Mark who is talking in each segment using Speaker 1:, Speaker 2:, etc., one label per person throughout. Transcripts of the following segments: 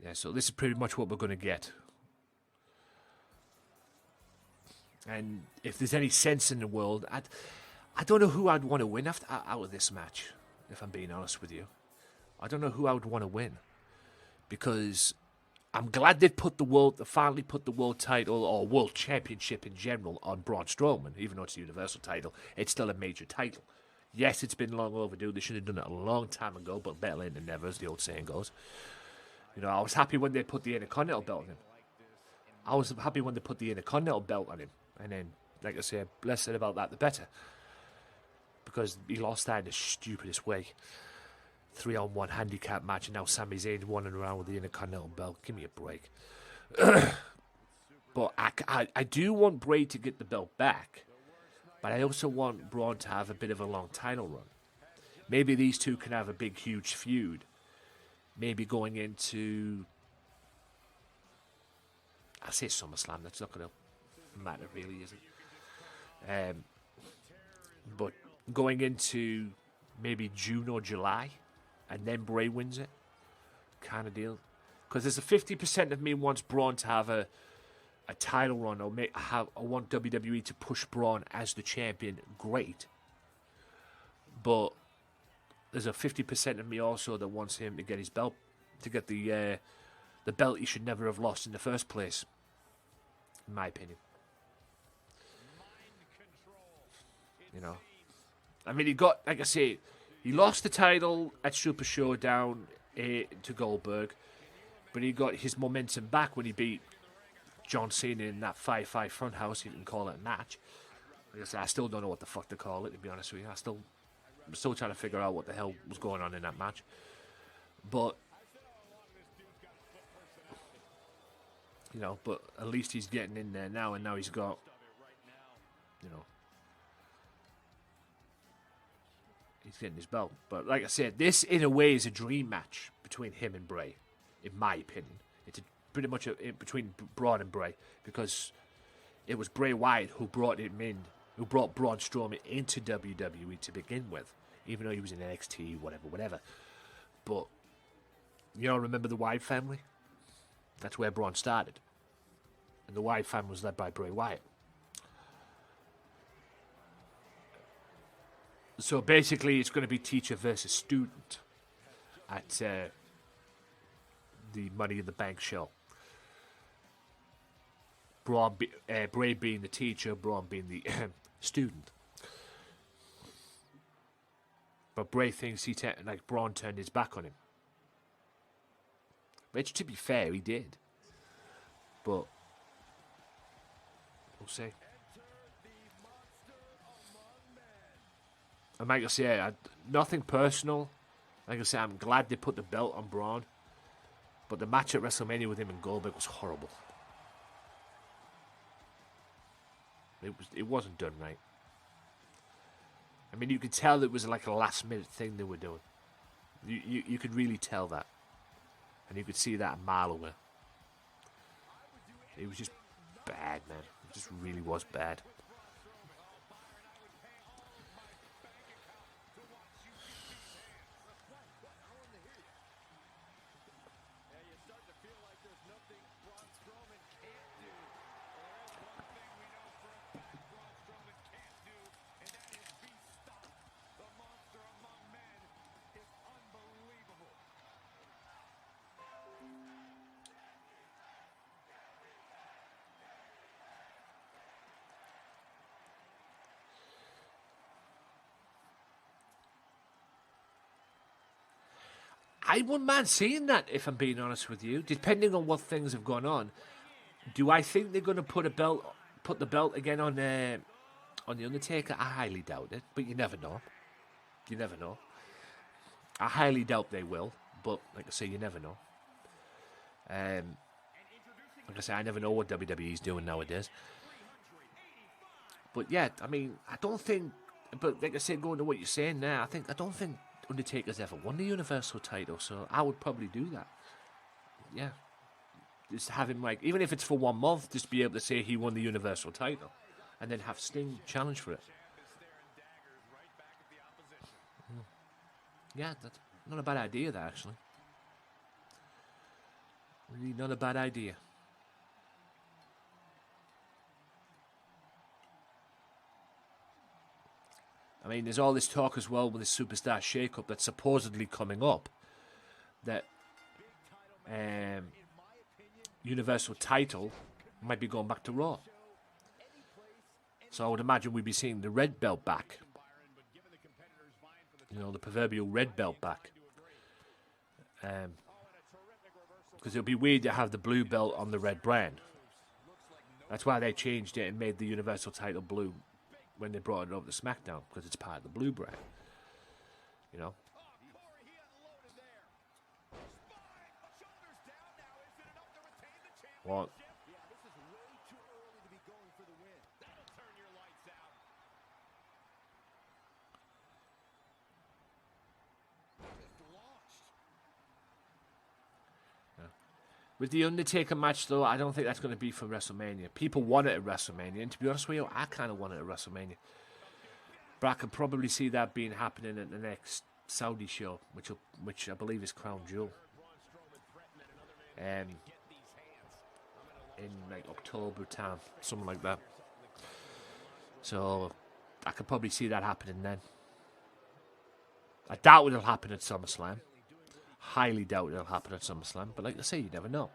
Speaker 1: Yeah, so this is pretty much what we're going to get. And if there's any sense in the world, I don't know who I'd want to win out of this match, if I'm being honest with you. I don't know who I would want to win. Because I'm glad they finally put the world title, or world championship in general, on Braun Strowman. Even though it's a universal title, it's still a major title. Yes, it's been long overdue. They should have done it a long time ago, but better late than never, as the old saying goes. You know, I was happy when they put the Intercontinental belt on him. I was happy when they put the Intercontinental belt on him. And then, like I said, less said about that, the better. Because he lost that in the stupidest way. 3-on-1 handicap match, and now Sami Zayn's running around with the Intercontinental belt. Give me a break. But I do want Bray to get the belt back. But I also want Braun to have a bit of a long title run. Maybe these two can have a big, huge feud. Maybe going into... I say SummerSlam, that's not going to matter really, is it? But going into maybe June or July, and then Bray wins it, kind of deal. Because there's a 50% of me wants Braun to have a title run, or I want WWE to push Braun as the champion. Great. But there's a 50% of me also that wants him to get his belt, to get the belt he should never have lost in the first place, in my opinion. You know, I mean, he got, like I say, he lost the title at Super Showdown to Goldberg, but he got his momentum back when he beat John Cena in that 5-5 front house. You can call it a match. Like I said, I still don't know what the fuck to call it, to be honest with you. I'm still trying to figure out what the hell was going on in that match. But, you know, but at least he's getting in there now, and now he's got, you know, he's getting his belt. But like I said, this in a way is a dream match between him and Bray, in my opinion. It's pretty much between Braun and Bray, because it was Bray Wyatt who brought him in, who brought Braun Strowman into WWE to begin with, even though he was in NXT, whatever. But you all remember the Wyatt family? That's where Braun started, and the Wyatt family was led by Bray Wyatt. So basically, it's going to be teacher versus student at the Money in the Bank show. Bray being the teacher, Braun being the student. But Bray thinks Braun turned his back on him. Which, to be fair, he did. But we'll see. And like I say, nothing personal. Like I say, I'm glad they put the belt on Braun. But the match at WrestleMania with him and Goldberg was horrible. It wasn't done right. I mean, you could tell it was like a last-minute thing they were doing. You could really tell that. And you could see that a mile away. It was just bad, man. It just really was bad. I wouldn't mind seeing that, if I'm being honest with you. Depending on what things have gone on, do I think they're going to put the belt again on the Undertaker? I highly doubt it, but you never know. You never know. I highly doubt they will, but like I say, you never know. Like I say, I never know what WWE's doing nowadays. But yeah, I mean, I don't think. But like I said, going to what you're saying now, I don't think Undertaker's ever won the Universal title, so I would probably do that. Yeah. Just have him, like, even if it's for 1 month, just be able to say he won the Universal title, and then have Sting challenge for it. Yeah, that's not a bad idea, that, actually. Really not a bad idea. I mean, there's all this talk as well with the superstar shake-up that's supposedly coming up. That Universal title might be going back to Raw. So I would imagine we'd be seeing the red belt back. You know, the proverbial red belt back. Because it would be weird to have the blue belt on the red brand. That's why they changed it and made the Universal title blue when they brought it over to SmackDown, because it's part of the blue brand. You know? What? With the Undertaker match, though, I don't think that's going to be for WrestleMania. People want it at WrestleMania, and to be honest with you, I kind of want it at WrestleMania. But I could probably see that being happening at the next Saudi show, which I believe is Crown Jewel. In like October time, something like that. So I could probably see that happening then. I doubt it'll happen at SummerSlam. Highly doubt it'll happen at SummerSlam, but like I say, you never know.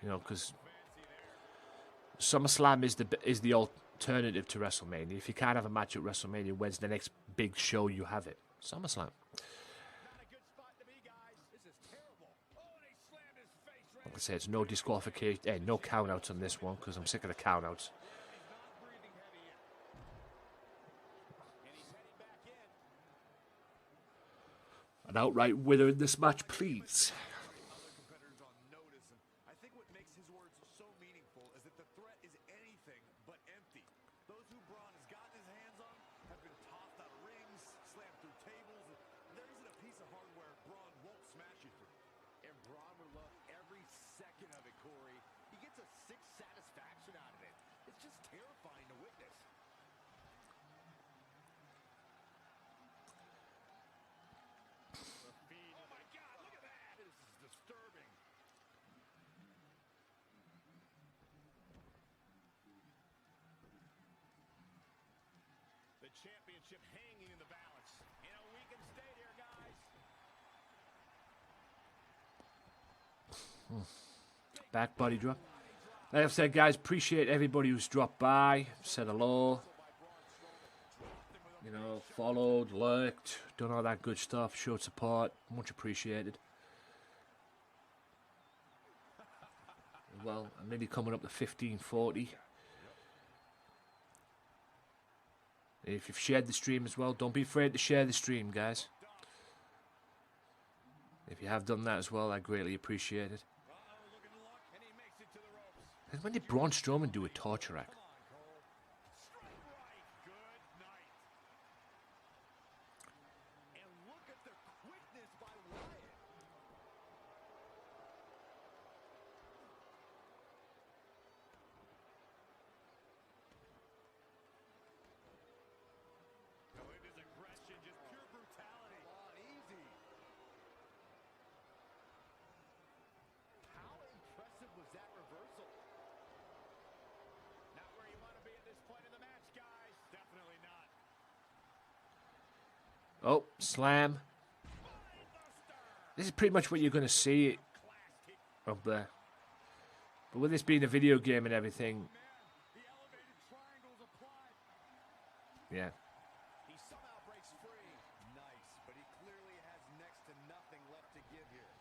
Speaker 1: You know, because SummerSlam is the alternative to WrestleMania. If you can't have a match at WrestleMania, when's the next big show you have it? SummerSlam. Like I say, it's no disqualification, no countouts on this one, because I'm sick of the countouts. An outright winner in this match, please.
Speaker 2: I think what makes his words so meaningful is that the threat is anything but empty. Those who Braun has gotten his hands on have been tossed out of rings, slammed through tables. There isn't a piece of hardware Braun won't smash you through. And Braun will love every second of it, Corey. He gets a sick satisfaction out of it. It's just terrifying to witness. Championship hanging in the balance. You know, we can stay here, guys.
Speaker 1: Back body drop. Like I've said, guys, appreciate everybody who's dropped by, said hello, you know, followed, liked, done all that good stuff, showed support, much appreciated. Well, I'm maybe coming up to 1540. If you've shared the stream as well, don't be afraid to share the stream, guys. If you have done that as well, I greatly appreciate it. And when did Braun Strowman do a torture rack? Oh, slam. This is pretty much what you're going to see up there. But with this being a video game and everything, yeah.
Speaker 2: He somehow breaks free. Nice, but he clearly has next to nothing left to give here.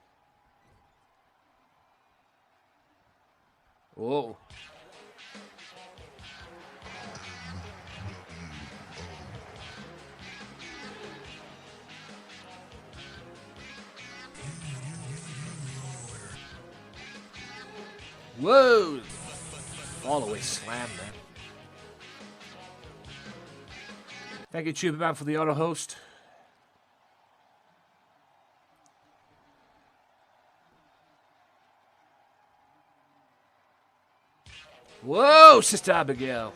Speaker 1: Whoa. Whoa! All the way slam, man. Thank you, Tuberman, for the auto host. Whoa, Sister Abigail.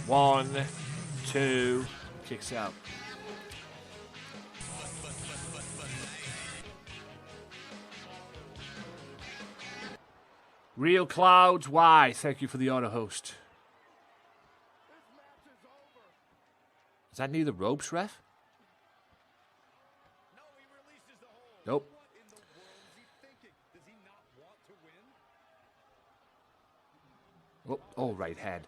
Speaker 1: 1, 2, kicks out. Real Clouds, why? Thank you for the auto host. Is that near the ropes, ref? Nope. Oh, right hand.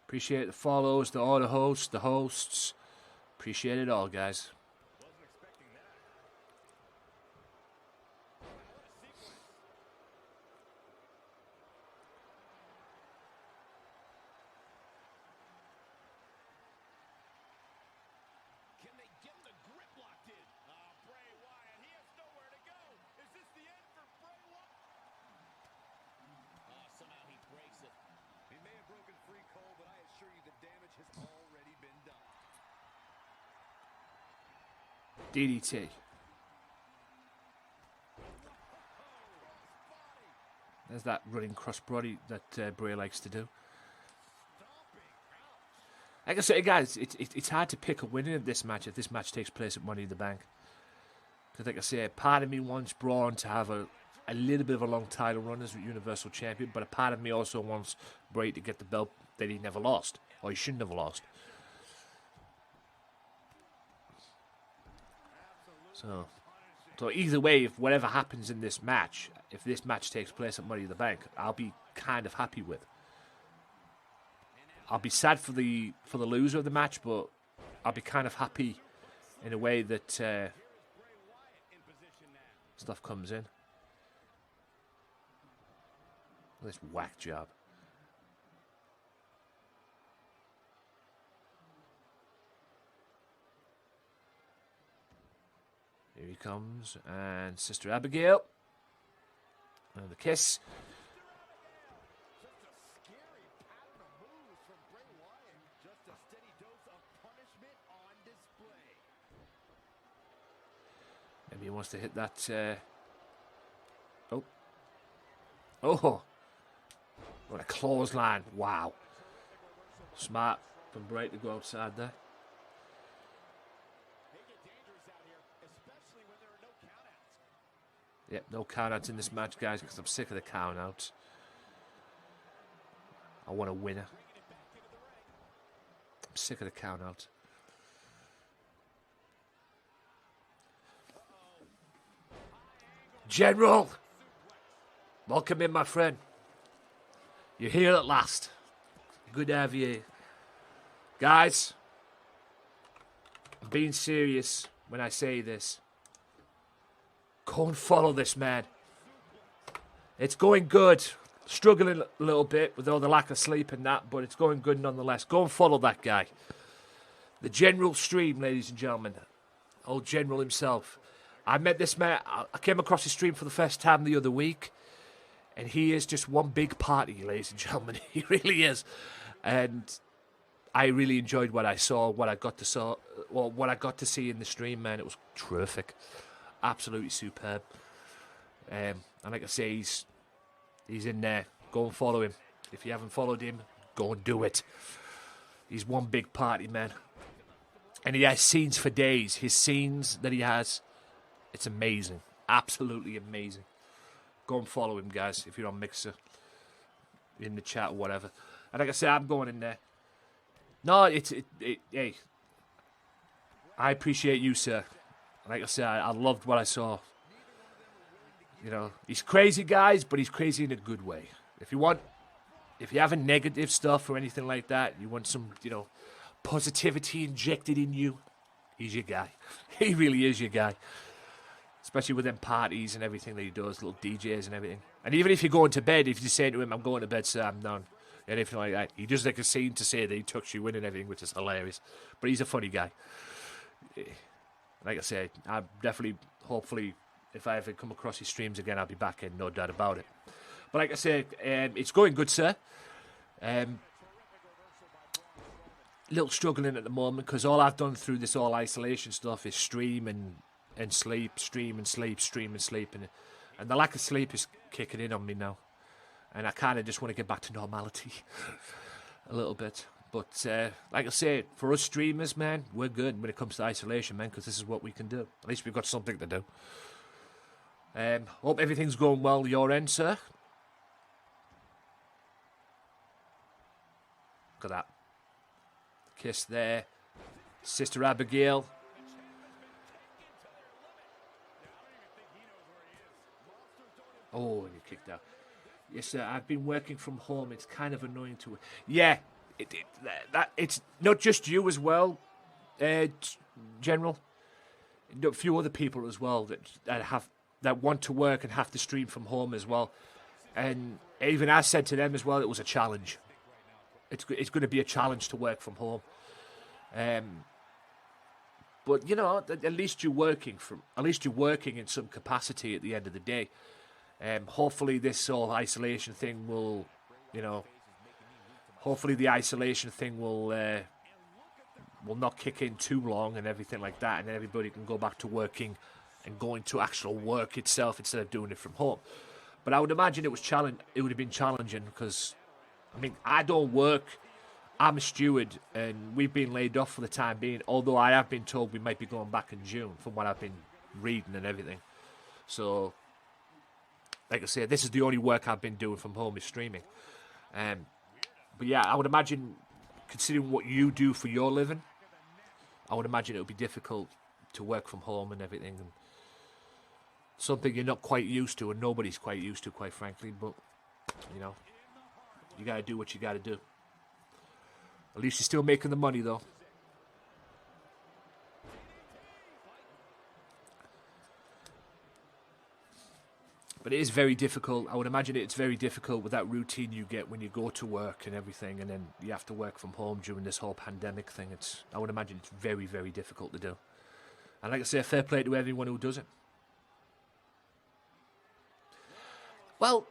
Speaker 1: Appreciate the follows, the auto hosts, the hosts. Appreciate it all, guys. DDT. There's that running crossbody that Bray likes to do. Like I say, guys, it's hard to pick a winner of this match if this match takes place at Money in the Bank. Because, like I say, part of me wants Braun to have a little bit of a long title run as Universal Champion, but a part of me also wants Bray to get the belt that he never lost, or he shouldn't have lost. So either way, if whatever happens in this match, if this match takes place at Money in the Bank, I'll be kind of happy with. I'll be sad for the loser of the match, but I'll be kind of happy in a way that stuff comes in. This whack job. Here he comes, and Sister Abigail. And the kiss. Maybe he wants to hit that. Oh. What a clothesline. Wow. Smart from Bray to go outside there. Yep, no countouts in this match, guys, because I'm sick of the countouts. I want a winner. I'm sick of the countouts. General! Welcome in, my friend. You're here at last. Good to have you here. Guys, I'm being serious when I say this. Go and follow this man. It's going good. Struggling a little bit with all the lack of sleep and that, but it's going good nonetheless. Go and follow that guy. The General stream, ladies and gentlemen. Old General himself. I met this man. I came across his stream for the first time the other week. And he is just one big party, ladies and gentlemen. He really is. And I really enjoyed what I saw, what I got to see in the stream, man. It was terrific. Absolutely superb. And like I say, he's in there. Go and follow him. If you haven't followed him, go and do it. He's one big party, man. And he has scenes for days. His scenes that he has, it's amazing. Absolutely amazing. Go and follow him, guys, if you're on Mixer, in the chat or whatever. And like I say, I'm going in there. No, hey, I appreciate you, sir. Like I say, I loved what I saw. You know, he's crazy, guys, but he's crazy in a good way. If you have a negative stuff or anything like that, you want some, positivity injected in you, he's your guy. He really is your guy. Especially with them parties and everything that he does, little DJs and everything. And even if you're going to bed, if you say to him, I'm going to bed, sir, I'm done. Anything like that. He does like a scene to say that he tucks you in and everything, which is hilarious. But he's a funny guy. Like I said, I definitely, hopefully, if I ever come across his streams again, I'll be back in, no doubt about it. But like I said, it's going good, sir. Little struggling at the moment because all I've done through this all isolation stuff is stream and sleep, stream and sleep, stream and sleep. And And the lack of sleep is kicking in on me now. And I kind of just want to get back to normality a little bit. But like I say, for us streamers, man, we're good when it comes to isolation, man, because this is what we can do. At least we've got something to do. Hope everything's going well your end, sir. Look at that. Kiss there. Sister Abigail. Oh, and you kicked out. Yes, sir, I've been working from home. It's kind of annoying to... Yeah, it's not just you as well, General. A few other people as well that want to work and have to stream from home as well. And even I said to them as well, it was a challenge. It's going to be a challenge to work from home. But you know, at least you're working in some capacity at the end of the day. Hopefully this whole isolation thing will, you know, hopefully the isolation thing will not kick in too long and everything like that, and everybody can go back to working and going to actual work itself instead of doing it from home. But I would imagine it would have been challenging because, I mean, I don't work. I'm a steward, and we've been laid off for the time being, although I have been told we might be going back in June from what I've been reading and everything. So, like I said, this is the only work I've been doing from home is streaming. But yeah, I would imagine, considering what you do for your living, I would imagine it would be difficult to work from home and everything. And something you're not quite used to, and nobody's quite used to, quite frankly. But, you know, you got to do what you got to do. At least you're still making the money, though. But it is very difficult. I would imagine it's very difficult with that routine you get when you go to work and everything, and then you have to work from home during this whole pandemic thing. I would imagine it's very, very difficult to do. And like I say, fair play to everyone who does it. Well,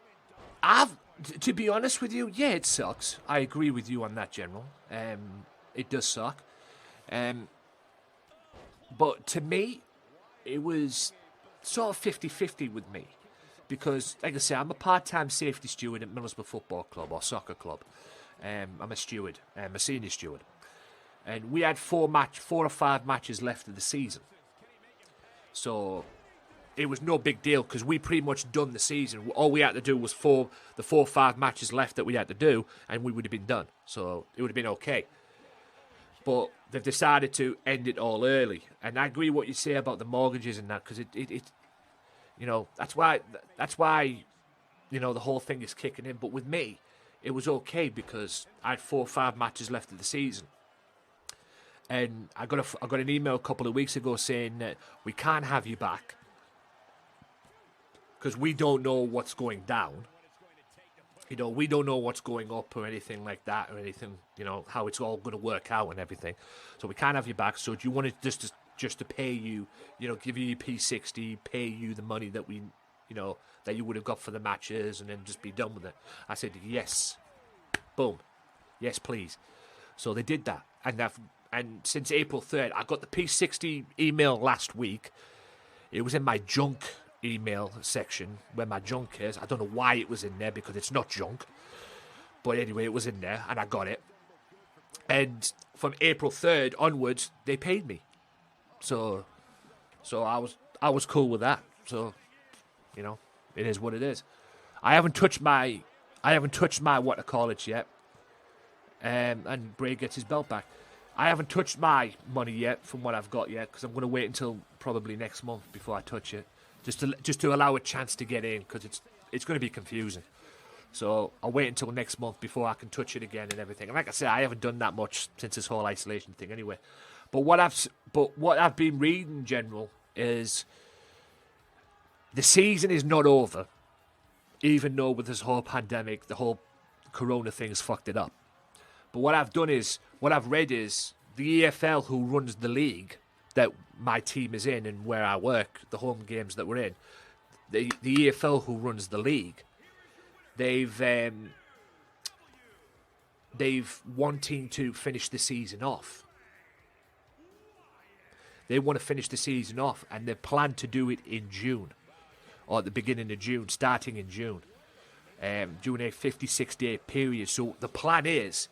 Speaker 1: to be honest with you, yeah, it sucks. I agree with you on that, General. It does suck. But to me, it was sort of 50-50 with me. Because, like I say, I'm a part-time safety steward at Middlesbrough Football Club or Soccer Club. I'm a steward, a senior steward. And we had 4 or 5 matches left of the season. So it was no big deal because we pretty much done the season. All we had to do was the 4 or 5 matches left that we had to do, and we would have been done. So it would have been okay. But they've decided to end it all early. And I agree what you say about the mortgages and that, because it you know, that's why, you know, the whole thing is kicking in. But with me, it was okay because I had 4 or 5 matches left of the season. And I got an email a couple of weeks ago saying that we can't have you back because we don't know what's going down. You know, we don't know what's going up or anything like that or anything, you know, how it's all going to work out and everything. So we can't have you back. So do you want to just to pay you, you know, give you your P60, pay you the money that we, you know, that you would have got for the matches and then just be done with it? I said, yes. Boom. Yes, please. So they did that. And since April 3rd, I got the P60 email last week. It was in my junk email section where my junk is. I don't know why it was in there because it's not junk. But anyway, it was in there and I got it. And from April 3rd onwards, they paid me. So I was cool with that. So, you know, it is what it is. I haven't touched my what to call it yet. And Bray gets his belt back. I haven't touched my money yet from what I've got yet because I'm going to wait until probably next month before I touch it, just to allow a chance to get in because it's going to be confusing. So I'll wait until next month before I can touch it again and everything. And like I said, I haven't done that much since this whole isolation thing anyway. But what I've been reading in general is the season is not over, even though with this whole pandemic, the whole corona thing's fucked it up. But what I've read is the EFL, who runs the league that my team is in and where I work, the home games that we're in, the EFL who runs the league, they've wanting to finish the season off. They want to finish the season off, and they plan to do it in June, or at the beginning of June, starting in June, during a 56-day period. So the plan is